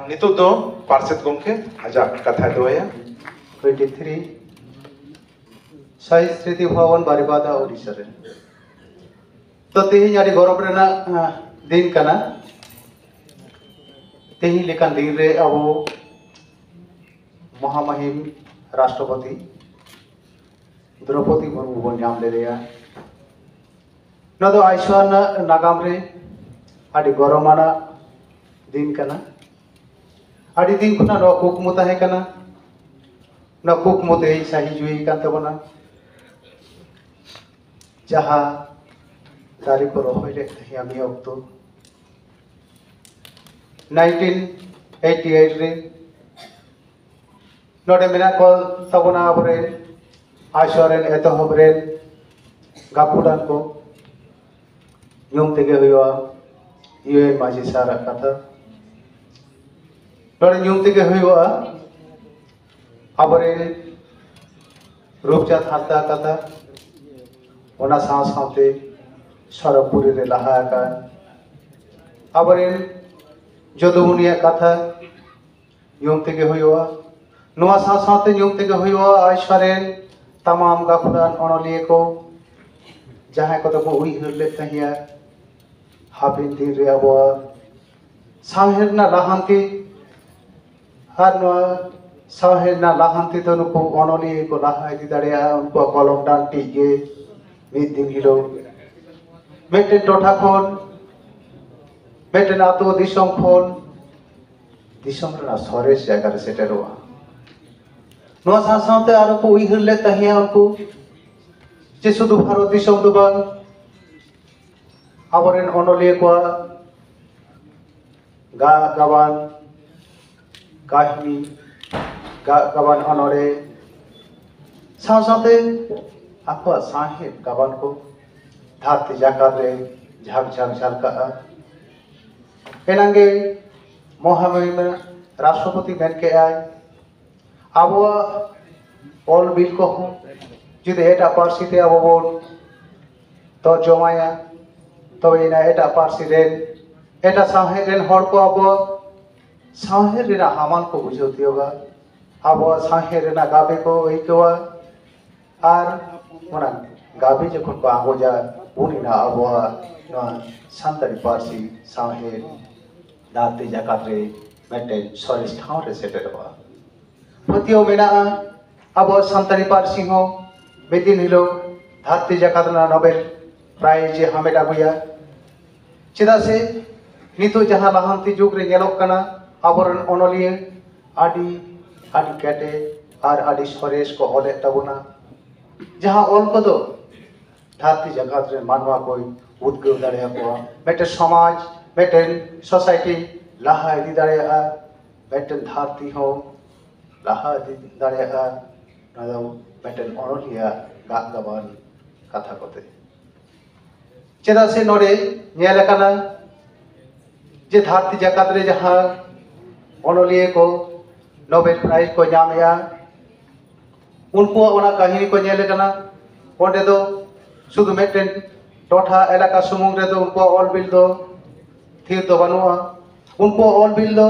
Nitu do Parset Gomke ajak katha doya 23 Sai Sriti Bhavan Baribada Odisha re to tehi ari gorob rena din kana tehi lekan din re abo Mahamahim Rashtrapati Draupadi Murmu bon nyam le reya no do Aishwarna nagam re adi goromana din kana adi din kuna no kukmu tahe kana no kukmu te sahi jui kan tabona jaha dari ko rohoi le tahi ami okto 1988 re node mena ko tabona abore Aishwaren etohob ren gapudan ko nyum tege huwa UN Maji Sara katha node nyum tege huwa abore Rupchat Hatta katha ona saute Sarapuri re laha ka abore Jodumunia katha nyum tege huwa noa saute nyum tege huwa Aishwaren tamam gapudan onoliye ko jahay ko to ko uihir le tahiya hapin din re abo sahirna lahanti har no sahirna lahanti to nuko onoliye ko laha idi dareya unko kolom dan tige mid din hilo meten totha khon meten ato disom khon disom ra sores jaga re seteroa no saute aro ko uihir le tahiya unko je sudu bharot disom do bang aboren onoliye ko gaban kahini gaban onore saute apa sahib gaban ko dhati jakat re jhag ka enange Mohammed Rashtrapati ben ke ay abo all bill ko যদি এটা পার্সিতে আববন তর্জমায়া তবে না এটা পার্সিরেন এটা সাহেরেন হড়কো আব সাহেরেনা হামান কো বুঝতিওগা আব সাহেরেনা গাবে কো এইকোয়া আর মানে গাবে যখন কো আগোজা উনিনা আব না সান্তারি পার্সি সাহের দাতে জাকাতে মেটে সরিস ঠাউরে সেটেরবা প্রতিও মেনা আব সান্তারি পার্সি হো bedin hilo dharti jakatna nobel prize hamed aguya cheda se nito jaha lahanti jug re nyelok kana aboran onoliye adi kate ar adi sores ko ole tabuna jaha ol ko do dharti jakat re manwa koi udgau dareya ko mete samaj meten society laha idi dareya meten dharti ho laha idi dareya nado meten onoliya gaban katha kote cheda se nore nyelakana je dharti jakat re jaha onoliye ko nobel prize ko nyamya unko ona kahini ko nyelakana onde do sudu meten totha elaka sumung re do unko all bill do thir do banua unko all bill do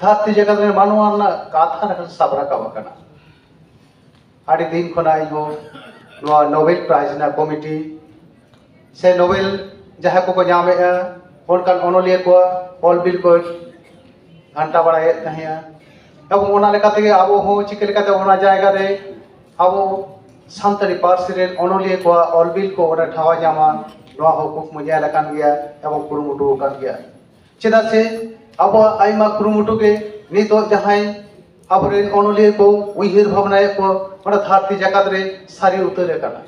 dharti jakat re manua na katha na sabra ka bakana adi din khona ibo no Nobel Prize na committee se Nobel jaha ko nyame a onkan onoliye ko all bill ko घंटा बड़ाए तहिया अब ओना लेका तege abo ho chike leka te ona jayga re abo santari parsi ren onoliye ko all bill ko ora thawa jama no ho kuk mujya lekan gya abo kurumutu kan gya cheda se abo aima kurumutu ke nito jahai aboren onoliye ko uihir bhavnaye ko ona dharti jakat re sari utare kana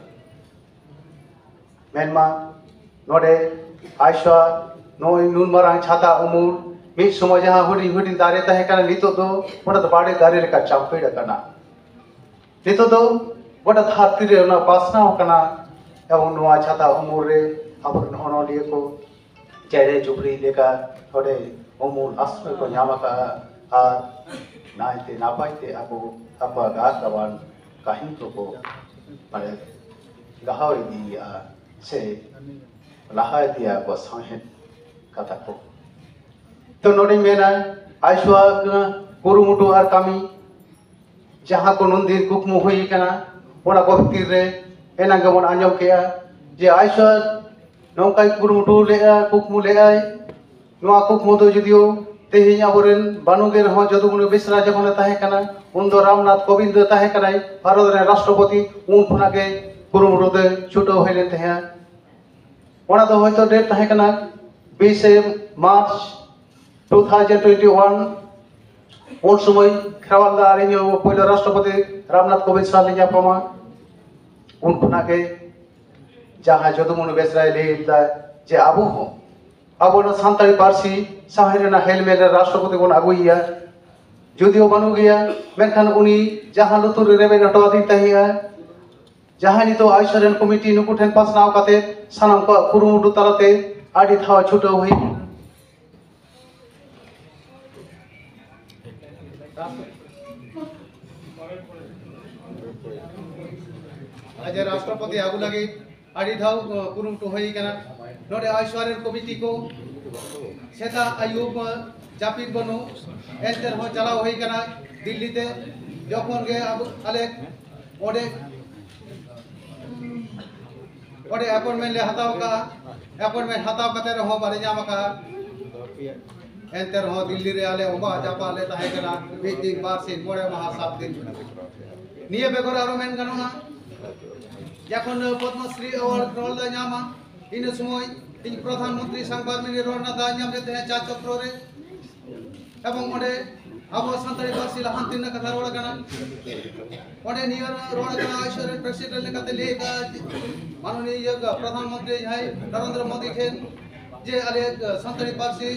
menma node Aishwa no nun marang chata umur mi somoy jaha hudin dare tahe kana nito do ona do bade dare leka champeda kana nito do goda dharti re ona pasna kana ebong noa chata umur re aboren onoliye ko jere jubri leka thode umur asmoy ko nyama ka ar naite napaite ako apa gawan kahin ko mane gahawi dia se laha dia ko sahen kata ko तो नोड़ी मेना आइसुआग कुरुमुटु और कामी जहाँ को नुंदिन कुकमु हुई कना ओना को भीतर रे एना गमन आंजम केया जे आइसुआ नौकाई कुरुमुटु लेआ कुकमु लेआय नोआ कुकमु दो जुदियो तेहिं आबोरेन बानुगे रहो जदुगुनु बिसरा जखन ताहे कना उन दो रामनाथ कोविंद ताहे कनाय भारत रे राष्ट्रपति उन खुनागे कुरुमुटु दे छुटो होइलेन तहे ओना दो होयतो डेट ताहे कना 20 मार्च 2021 उन समय खेवालदा आरिनो पहिलो राष्ट्रपति रामनाथ कोविंद साले जापमा उन खुनागे जहाँ जदुगुनु बिसरा लेदा जे आबो हो अब सानताड़ी पार्सी साहेरेना हेलमेट राष्ट्रपति बन आगुइया जुदियो बानु गया मेनखान उनी जहाँ लुतुर रेबे हटवादी तहिया जहाँ नितो आइसोरेन कमिटी नुकु ठेन पासनाव काते सानाम को कुरुमुटु तालाते आदि थाव छुटो हुई आज राष्ट्रपति आगु लगे आदि थाव कुरुमुटु हुई कना नोडे आइसोरेन कमिटी को सेता आयुब जापिद बनु एंटर हो चलाव हुई कना दिल्ली ते जखन गे अब आले ओडे अपॉइंटमेंट ले हताव कते रहो बारे जाम का एंटर हो दिल्ली रे आले ओबा जापा ले ताहे कना बीच दिन बार से मोड़े महा 7 दिन निये बेगर आरो मेन गनुना जखन पद्मश्री अवार्ड रोल दा जामा इन समय इन प्रधानमंत्री संबारमिनी रोना दा नाम लेते हैं चार चक्रों रे एवं ओडे अब संताड़ी पार्सी लहांती न कथा रोड़ा कना ओडे नियर रोड़ा कना आइसोरेन प्रेसिडेंट ने कते लेगा माननीय प्रधानमंत्री है नरेंद्र मोदी के जे आले संताड़ी पार्सी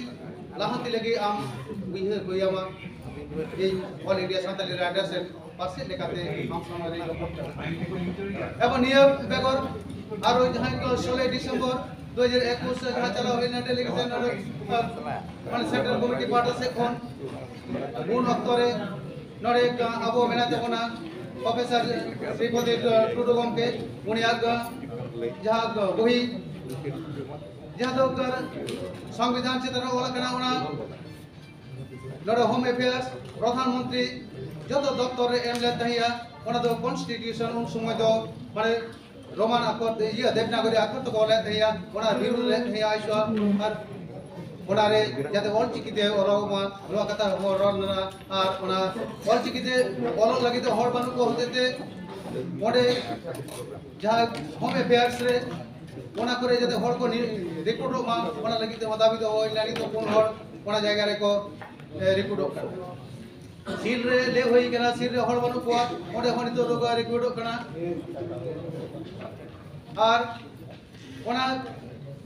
लहांती लगी आम बिहे गोयामा इन ऑल इंडिया संताड़ी राइडर्स पार्सी लेकाते हम समारे एवं नियर बेगर आरो जहां को 16 दिसंबर 2021 जहाँ चला हुई डेलीगेशन मान सेंट्रल कमिटी पार्टी से कौन उन अक्तरे नरे अब मेनाते कोना प्रोफेसर श्रीपति टुडू गमके उनियाग जहाँ बही जहाँ तो संविधान से तरह ओला कना उना नरे होम अफेयर्स प्रधानमंत्री जो दफ्तर रे एम ले तहिया उना दो कॉन्स्टिट्यूशन उन समय दो माने रोमान अक्षर ये देवनागरी अक्षर तो बोले थे या उना बिरु ले थे आइसो और उना रे जाते ऑल चिकिते ओरोमा रो कथा हो रोना और उना ऑल चिकिते ओलो लगी तो हर बानु को होते थे ओडे जहां होम अफेयर्स रे उना करे जाते हर को रिक्रूट मा उना लगी तो दाबी तो होई लानी तो कोन हर उना जायगा रे को रिक्रूट सील रे ले होई कना सील रे हर बानु को ओडे हनी तो लोग रिक्रूट कना और ओना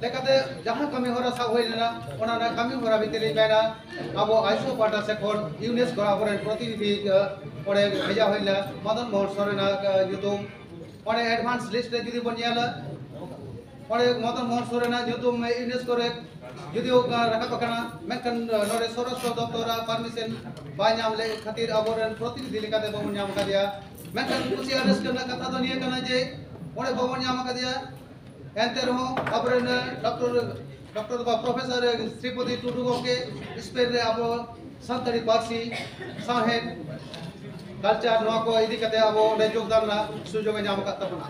लेकाते जहां कमी होरा सा होइना ओना ना कमी होरा भितरी बेना अब आइसो पाटा से कोन यूनेस्को आबरे प्रतिनिधि ओडे भेजा होइला मदन मोहन सोरेना युतुम ओडे एडवांस लिस्ट रे जदी बनियाला ओडे मदन मोहन सोरेना युतुम यूनेस्को रे जदी रखा पकना मेकन नोरे सोरस्व दप्तरा परमिशन बायाम ले खातिर आबरे प्रतिनिधि लेकाते बमन नाम का दिया मेकन कुछ अरेस्ट करना कथा तो नहीं करना जे ओडे बमन नाम का दिया एंटर हो आबरे डॉक्टर प्रोफेसर श्रीपति टुडू गमके स्पेन रे अब संताड़ी पार्सी साहेब कल्चर नो को इदी कते अब ओडे योगदान ना सुजोग नाम का तबना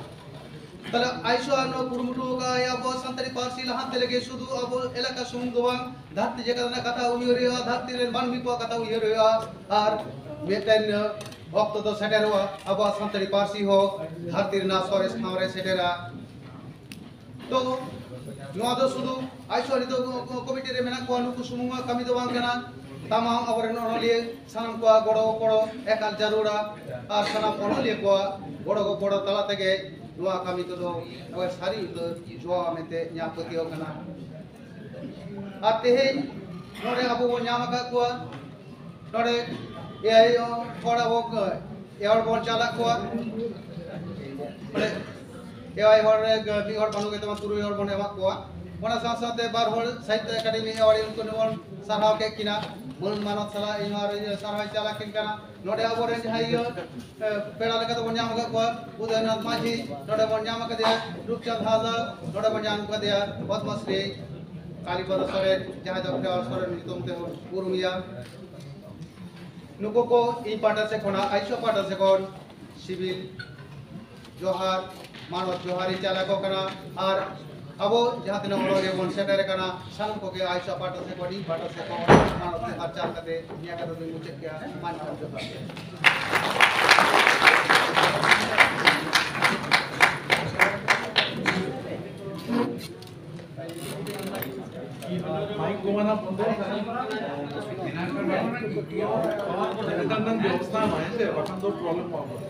तले आइसो आनो कुरुमुटु का या बो संताड़ी पार्सी लहाते लगे सुदु अब एलाका सुम दोवां धरती जगह ना कथा उयरिया धरती रे मानवी को कथा उयरिया और मेटेन वक्त तो सेटेरवा अब संताड़ी पार्सी हो धरती ना सोरेस नावरे सेटेरा तो नुआ दो सुदु आइसो नि तो कमिटी रे मेना को नुकु सुमुंगा कमी दो बांग कना तमाम अवरे नलिए सनम को गड़ो पड़ो एकाल जरूरा और सनम नलिए को गड़ो तला तके नुआ कमी तो दो अब सारी तो जो आमेते न्या पतियो कना आते हे नोरे अब वो न्याम का को नोरे ए थोड़ा वो एवर बोन चाला को एवाई हर बी हर बानु के तमा तुरु हर बने मा को ओना साथे बार हर साहित्य एकेडमी एवाई उनको नोन सरहाव के किना मूल मानव सला इमार सरहाव चाला किन कना नोडे अबरे जहाई पेड़ा लेका तो बन्याम का को उदयनाथ माझी नोडे बन्याम का दिया रूपचंद हाजा नोडे बन्याम का दिया पद्मश्री कालीपद सोरेन जहां डॉक्टर सोरेन नितम ते उरुमिया नुको को इ पाटा से कोना आइसो पाटा से कोन सिविल जोहार मानव जोहारी चाला को कना और अब जहाँ तीन हमारे वन सेटर कना सानम को के आइसो पाटा से कोन इ पाटा से कोन मानव से हर चाल कते निया का दो मुझे क्या मान कर जोहार माइक घुमाना बंद व्यवस्था है से प्रॉब्लम